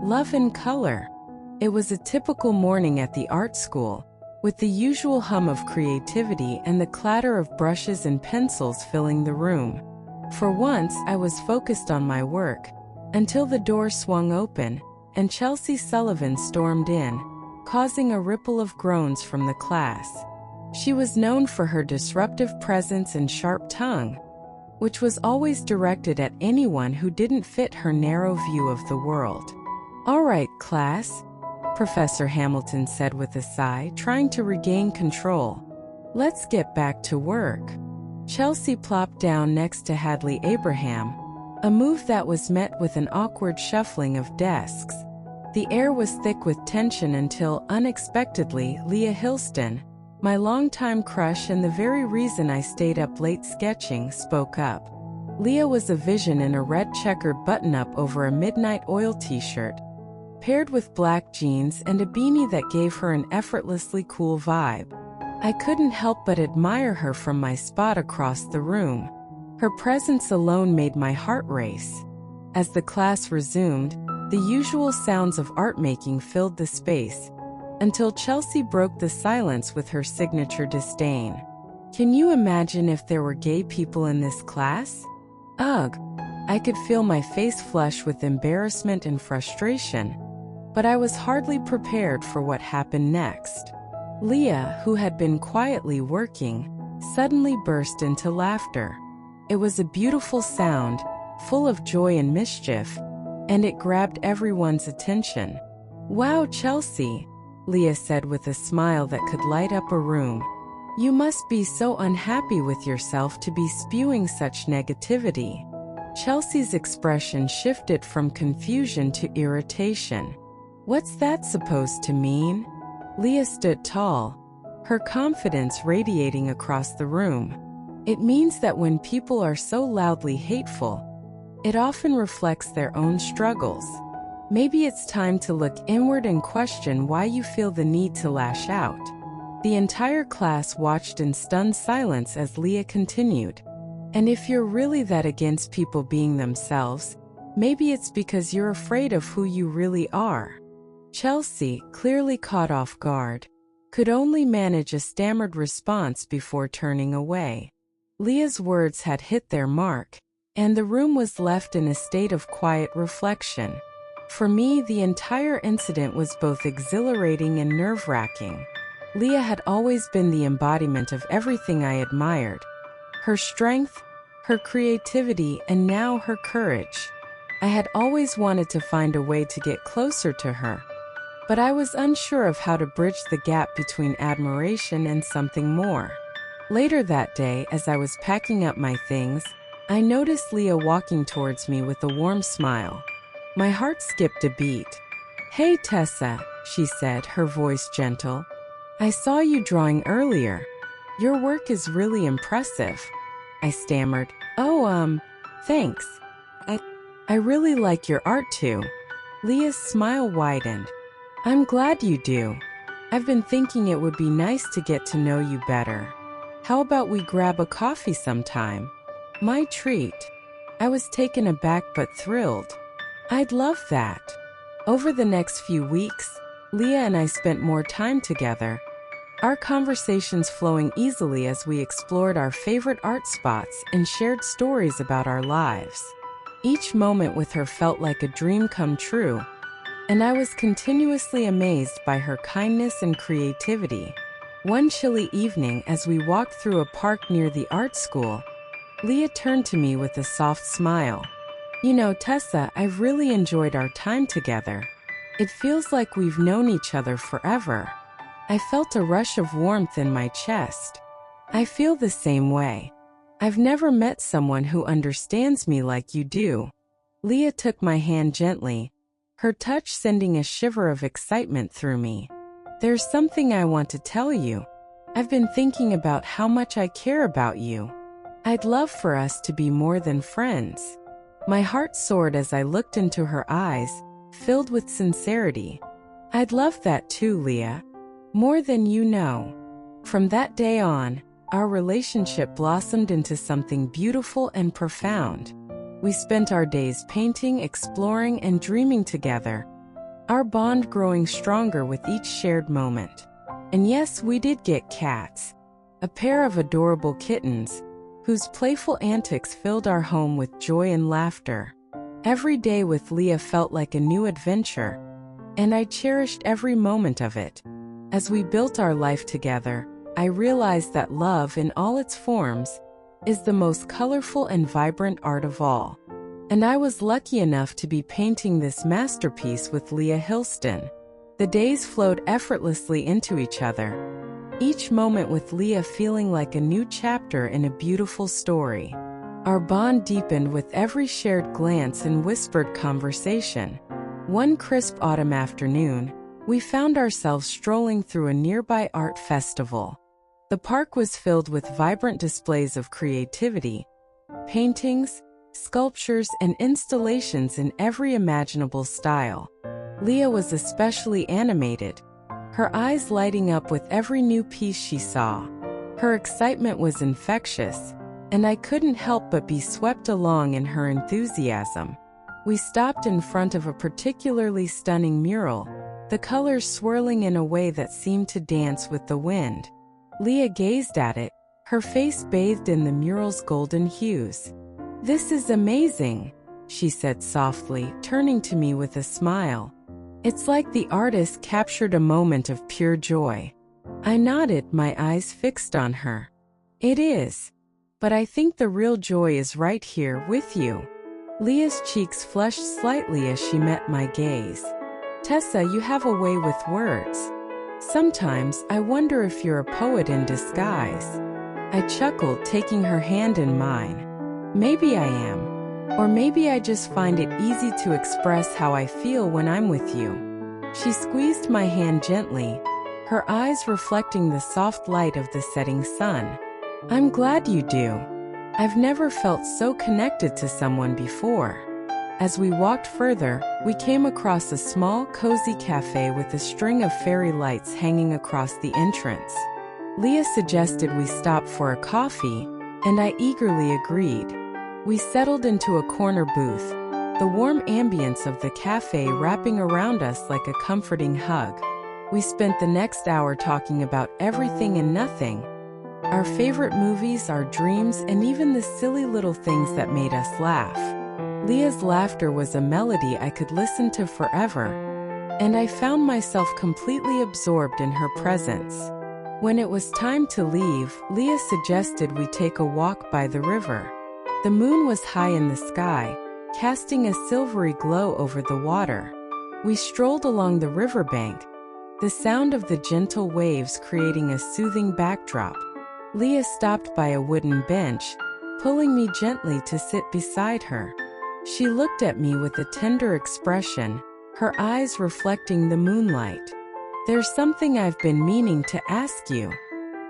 Love and color. It was a typical morning at the art school, with the usual hum of creativity and the clatter of brushes and pencils filling the room. For once, I was focused on my work, until the door swung open, and Chelsea Sullivan stormed in, causing a ripple of groans from the class. She was known for her disruptive presence and sharp tongue, which was always directed at anyone who didn't fit her narrow view of the world. "All right, class," Professor Hamilton said with a sigh, trying to regain control. "Let's get back to work." Chelsea plopped down next to Hadley Abraham, a move that was met with an awkward shuffling of desks. The air was thick with tension until, unexpectedly, Leah Hilston, my longtime crush and the very reason I stayed up late sketching, spoke up. Leah was a vision in a red checkered button-up over a midnight oil t-shirt, paired with black jeans and a beanie that gave her an effortlessly cool vibe. I couldn't help but admire her from my spot across the room. Her presence alone made my heart race. As the class resumed, the usual sounds of art-making filled the space, until Chelsea broke the silence with her signature disdain. "Can you imagine if there were gay people in this class?" Ugh! I could feel my face flush with embarrassment and frustration, but I was hardly prepared for what happened next. Leah, who had been quietly working, suddenly burst into laughter. It was a beautiful sound, full of joy and mischief, and it grabbed everyone's attention. "Wow, Chelsea," Leah said with a smile that could light up a room. "You must be so unhappy with yourself to be spewing such negativity." Chelsea's expression shifted from confusion to irritation. "What's that supposed to mean?" Leah stood tall, her confidence radiating across the room. "It means that when people are so loudly hateful, it often reflects their own struggles. Maybe it's time to look inward and question why you feel the need to lash out." The entire class watched in stunned silence as Leah continued. "And if you're really that against people being themselves, maybe it's because you're afraid of who you really are." Chelsea, clearly caught off guard, could only manage a stammered response before turning away. Leah's words had hit their mark, and the room was left in a state of quiet reflection. For me, the entire incident was both exhilarating and nerve-wracking. Leah had always been the embodiment of everything I admired. Her strength, her creativity, and now her courage. I had always wanted to find a way to get closer to her, but I was unsure of how to bridge the gap between admiration and something more. Later that day, as I was packing up my things, I noticed Leah walking towards me with a warm smile. My heart skipped a beat. "Hey Tessa," she said, her voice gentle. "I saw you drawing earlier. Your work is really impressive." I stammered. "Oh, thanks. I really like your art too." Leah's smile widened. "I'm glad you do. I've been thinking it would be nice to get to know you better. How about we grab a coffee sometime?" My treat. I was taken aback but thrilled. "I'd love that." Over the next few weeks, Leah and I spent more time together, our conversations flowing easily as we explored our favorite art spots and shared stories about our lives. Each moment with her felt like a dream come true, and I was continuously amazed by her kindness and creativity. One chilly evening, as we walked through a park near the art school, Leah turned to me with a soft smile. "You know, Tessa, I've really enjoyed our time together. It feels like we've known each other forever." I felt a rush of warmth in my chest. "I feel the same way. I've never met someone who understands me like you do." Leah took my hand gently, her touch sending a shiver of excitement through me. "There's something I want to tell you. I've been thinking about how much I care about you. I'd love for us to be more than friends." My heart soared as I looked into her eyes, filled with sincerity. "I'd love that too, Leah. More than you know." From that day on, our relationship blossomed into something beautiful and profound. We spent our days painting, exploring, and dreaming together, our bond growing stronger with each shared moment. And yes, we did get cats, a pair of adorable kittens, whose playful antics filled our home with joy and laughter. Every day with Leah felt like a new adventure, and I cherished every moment of it. As we built our life together, I realized that love in all its forms is the most colorful and vibrant art of all. And I was lucky enough to be painting this masterpiece with Leah Hilston. The days flowed effortlessly into each other, each moment with Leah feeling like a new chapter in a beautiful story. Our bond deepened with every shared glance and whispered conversation. One crisp autumn afternoon, we found ourselves strolling through a nearby art festival. The park was filled with vibrant displays of creativity, paintings, sculptures, and installations in every imaginable style. Leah was especially animated, her eyes lighting up with every new piece she saw. Her excitement was infectious, and I couldn't help but be swept along in her enthusiasm. We stopped in front of a particularly stunning mural, the colors swirling in a way that seemed to dance with the wind. Leah gazed at it, her face bathed in the mural's golden hues. "This is amazing," she said softly, turning to me with a smile. "It's like the artist captured a moment of pure joy." I nodded, my eyes fixed on her. "It is. But I think the real joy is right here with you." Leah's cheeks flushed slightly as she met my gaze. "Tessa, you have a way with words. Sometimes I wonder if you're a poet in disguise." I chuckled, taking her hand in mine. "Maybe I am. Or maybe I just find it easy to express how I feel when I'm with you." She squeezed my hand gently, her eyes reflecting the soft light of the setting sun. "I'm glad you do. I've never felt so connected to someone before." As we walked further, we came across a small, cozy cafe with a string of fairy lights hanging across the entrance. Leah suggested we stop for a coffee, and I eagerly agreed. We settled into a corner booth, the warm ambience of the cafe wrapping around us like a comforting hug. We spent the next hour talking about everything and nothing, our favorite movies, our dreams, and even the silly little things that made us laugh. Leah's laughter was a melody I could listen to forever, and I found myself completely absorbed in her presence. When it was time to leave, Leah suggested we take a walk by the river. The moon was high in the sky, casting a silvery glow over the water. We strolled along the riverbank, the sound of the gentle waves creating a soothing backdrop. Leah stopped by a wooden bench, pulling me gently to sit beside her. She looked at me with a tender expression, her eyes reflecting the moonlight. "There's something I've been meaning to ask you."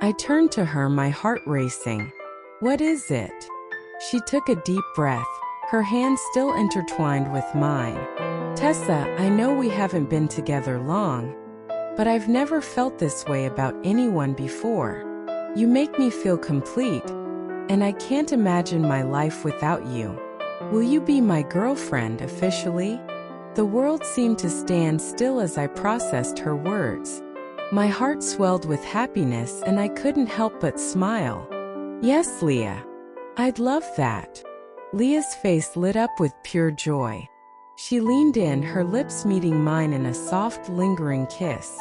I turned to her, my heart racing. "What is it?" She took a deep breath, her hands still intertwined with mine. "Tessa, I know we haven't been together long, but I've never felt this way about anyone before. You make me feel complete, and I can't imagine my life without you. Will you be my girlfriend officially?" The world seemed to stand still as I processed her words. My heart swelled with happiness and I couldn't help but smile. "Yes, Leah. I'd love that." Leah's face lit up with pure joy. She leaned in, her lips meeting mine in a soft, lingering kiss.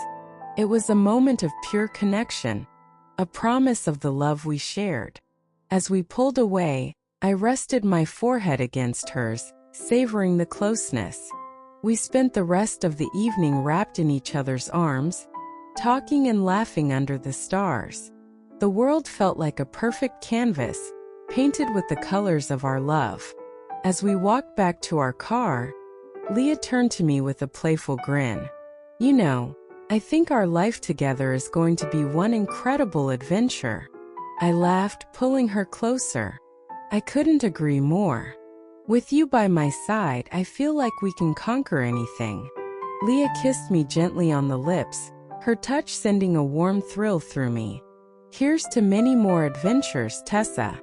It was a moment of pure connection, a promise of the love we shared. As we pulled away, I rested my forehead against hers, savoring the closeness. We spent the rest of the evening wrapped in each other's arms, talking and laughing under the stars. The world felt like a perfect canvas, painted with the colors of our love. As we walked back to our car, Leah turned to me with a playful grin. "You know, I think our life together is going to be one incredible adventure." I laughed, pulling her closer. "I couldn't agree more. With you by my side, I feel like we can conquer anything." Leah kissed me gently on the lips, her touch sending a warm thrill through me. "Here's to many more adventures, Tessa."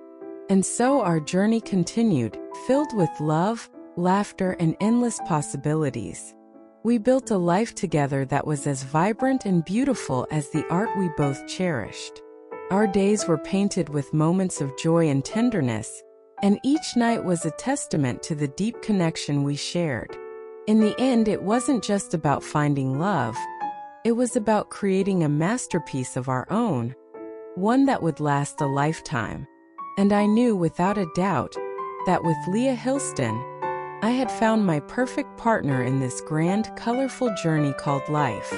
And so our journey continued, filled with love, laughter, and endless possibilities. We built a life together that was as vibrant and beautiful as the art we both cherished. Our days were painted with moments of joy and tenderness, and each night was a testament to the deep connection we shared. In the end, it wasn't just about finding love. It was about creating a masterpiece of our own, one that would last a lifetime. And I knew without a doubt that with Leah Hilston, I had found my perfect partner in this grand, colorful journey called life.